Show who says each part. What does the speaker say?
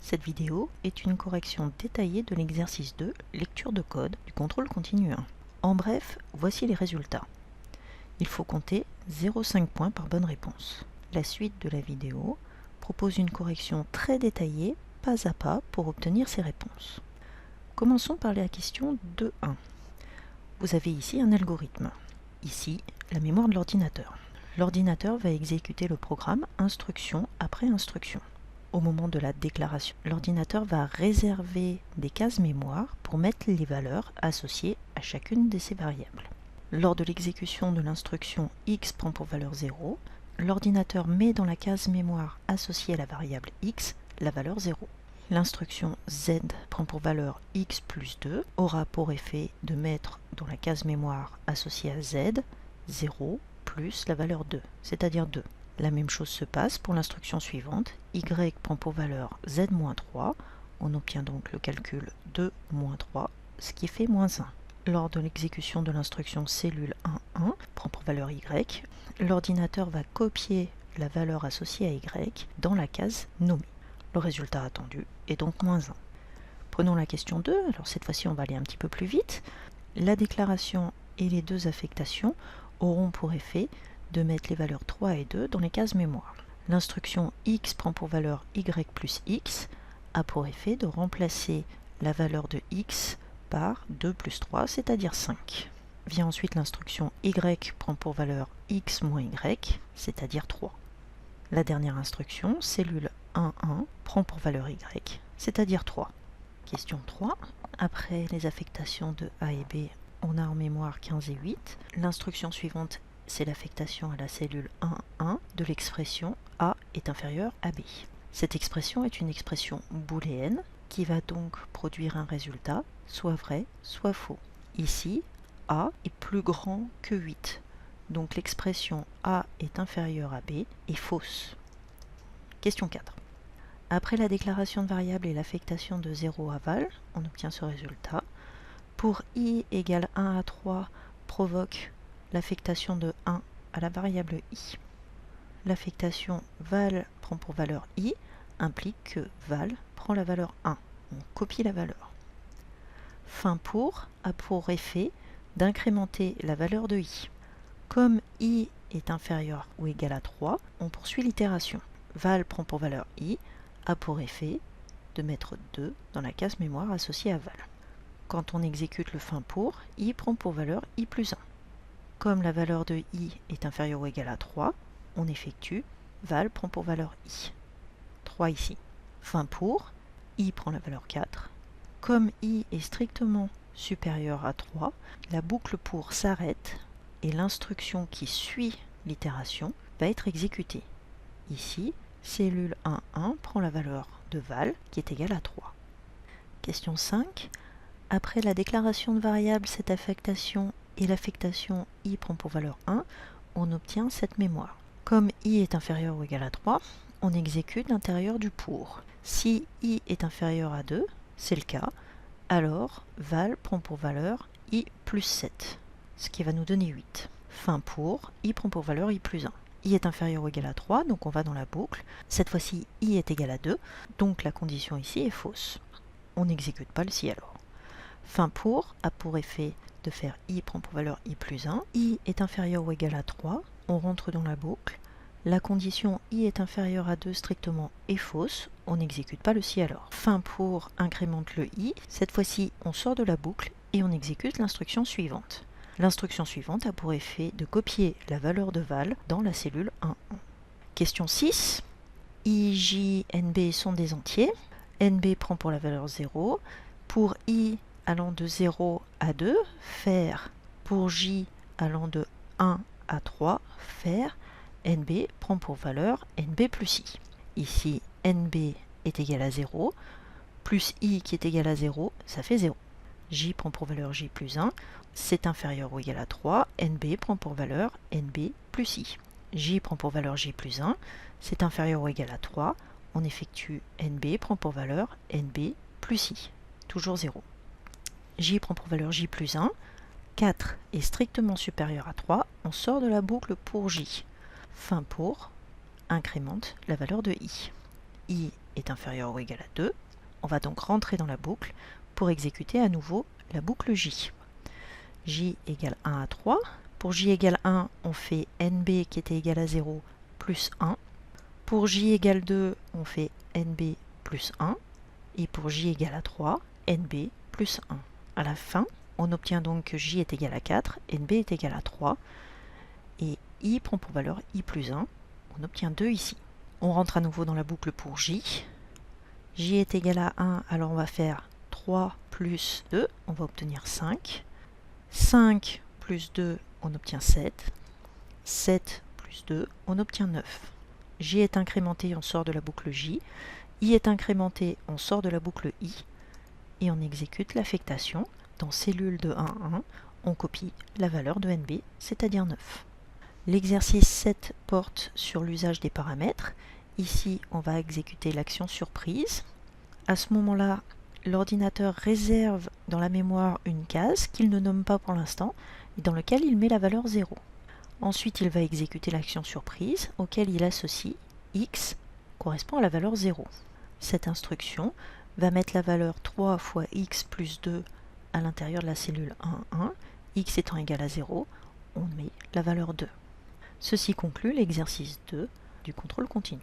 Speaker 1: Cette vidéo est une correction détaillée de l'exercice 2, lecture de code du contrôle continu 1. En bref, voici les résultats. Il faut compter 0,5 points par bonne réponse. La suite de la vidéo propose une correction très détaillée, pas à pas, pour obtenir ces réponses. Commençons par la question 2.1. Vous avez ici un algorithme. Ici, la mémoire de l'ordinateur. L'ordinateur va exécuter le programme instruction après instruction. Au moment de la déclaration, l'ordinateur va réserver des cases mémoire pour mettre les valeurs associées à chacune de ces variables. Lors de l'exécution de l'instruction x prend pour valeur 0, l'ordinateur met dans la case mémoire associée à la variable x la valeur 0. L'instruction z prend pour valeur x plus 2 aura pour effet de mettre dans la case mémoire associée à z 0 plus la valeur 2, c'est-à-dire 2. La même chose se passe pour l'instruction suivante, y prend pour valeur z-3, on obtient donc le calcul 2 moins 3, ce qui fait moins 1. Lors de l'exécution de l'instruction cellule 1.1 prend pour valeur y, l'ordinateur va copier la valeur associée à y dans la case nommée. Le résultat attendu est donc moins 1. Prenons la question 2, alors cette fois-ci on va aller un petit peu plus vite. La déclaration et les deux affectations auront pour effet de mettre les valeurs 3 et 2 dans les cases mémoire. L'instruction x prend pour valeur y plus x a pour effet de remplacer la valeur de x par 2 plus 3, c'est-à-dire 5. Vient ensuite l'instruction y prend pour valeur x moins y, c'est-à-dire 3. La dernière instruction, cellule 1.1, prend pour valeur y, c'est-à-dire 3. Question 3. Après les affectations de a et b, on a en mémoire 15 et 8. L'instruction suivante, c'est l'affectation à la cellule 1.1 de l'expression a est inférieur à b. Cette expression est une expression booléenne qui va donc produire un résultat, soit vrai, soit faux. Ici, a est plus grand que 8, donc l'expression a est inférieur à b est fausse. Question 4. Après la déclaration de variable et l'affectation de 0 à val, on obtient ce résultat. Pour i égale 1 à 3 provoque l'affectation de 1 à la variable i. L'affectation val prend pour valeur i implique que val prend la valeur 1. On copie la valeur. Fin pour a pour effet d'incrémenter la valeur de i. Comme i est inférieur ou égal à 3, on poursuit l'itération. Val prend pour valeur i a pour effet de mettre 2 dans la case mémoire associée à val. Quand on exécute le fin pour, i prend pour valeur i plus 1. Comme la valeur de i est inférieure ou égale à 3, on effectue val prend pour valeur i. 3 ici. Fin pour, i prend la valeur 4. Comme i est strictement supérieur à 3, la boucle pour s'arrête et l'instruction qui suit l'itération va être exécutée. Ici, cellule 1.1 prend la valeur de val qui est égale à 3. Question 5. Après la déclaration de variable, cette affectation et l'affectation i prend pour valeur 1, on obtient cette mémoire. Comme i est inférieur ou égal à 3, on exécute l'intérieur du pour. Si i est inférieur à 2, c'est le cas, alors val prend pour valeur i plus 7, ce qui va nous donner 8. Fin pour, i prend pour valeur i plus 1. I est inférieur ou égal à 3, donc on va dans la boucle. Cette fois-ci, i est égal à 2, donc la condition ici est fausse. On n'exécute pas le si alors. Fin pour a pour effet de faire i prend pour valeur i plus 1. I est inférieur ou égal à 3, on rentre dans la boucle. La condition i est inférieur à 2 strictement est fausse, on n'exécute pas le si alors. Fin pour incrémente le i, cette fois-ci on sort de la boucle et on exécute l'instruction suivante. L'instruction suivante a pour effet de copier la valeur de val dans la cellule 1.1. Question 6. I, j, nb sont des entiers. Nb prend pour la valeur 0. Pour i allant de 0 à 2, faire. Pour j allant de 1 à 3, faire. Nb prend pour valeur nb plus i. Ici, nb est égal à 0, plus i qui est égal à 0, ça fait 0. J prend pour valeur j plus 1, c'est inférieur ou égal à 3, nb prend pour valeur nb plus i. J prend pour valeur j plus 1, c'est inférieur ou égal à 3, on effectue nb prend pour valeur nb plus i, toujours 0. J prend pour valeur j plus 1, 4 est strictement supérieur à 3, on sort de la boucle pour j. Fin pour, incrémente la valeur de i. I est inférieur ou égal à 2. On va donc rentrer dans la boucle pour exécuter à nouveau la boucle J. J égale 1 à 3. Pour J égale 1, on fait NB qui était égal à 0 plus 1. Pour J égale 2, on fait NB plus 1. Et pour J égale à 3, NB plus 1. À la fin, on obtient donc que J est égal à 4, NB est égal à 3. Et I prend pour valeur I plus 1. On obtient 2 ici. On rentre à nouveau dans la boucle pour J. J est égal à 1, alors on va faire 3 plus 2, on va obtenir 5. 5 plus 2, on obtient 7. 7 plus 2, on obtient 9. J est incrémenté, on sort de la boucle J. I est incrémenté, on sort de la boucle I. Et on exécute l'affectation. Dans cellule de 1, 1, on copie la valeur de NB, c'est-à-dire 9. L'exercice 7 porte sur l'usage des paramètres. Ici, on va exécuter l'action surprise. À ce moment-là, l'ordinateur réserve dans la mémoire une case qu'il ne nomme pas pour l'instant et dans laquelle il met la valeur 0. Ensuite, il va exécuter l'action surprise auquel il associe x correspond à la valeur 0. Cette instruction va mettre la valeur 3 fois x plus 2 à l'intérieur de la cellule 1, 1. X étant égal à 0, on met la valeur 2. Ceci conclut l'exercice 2 du contrôle continu.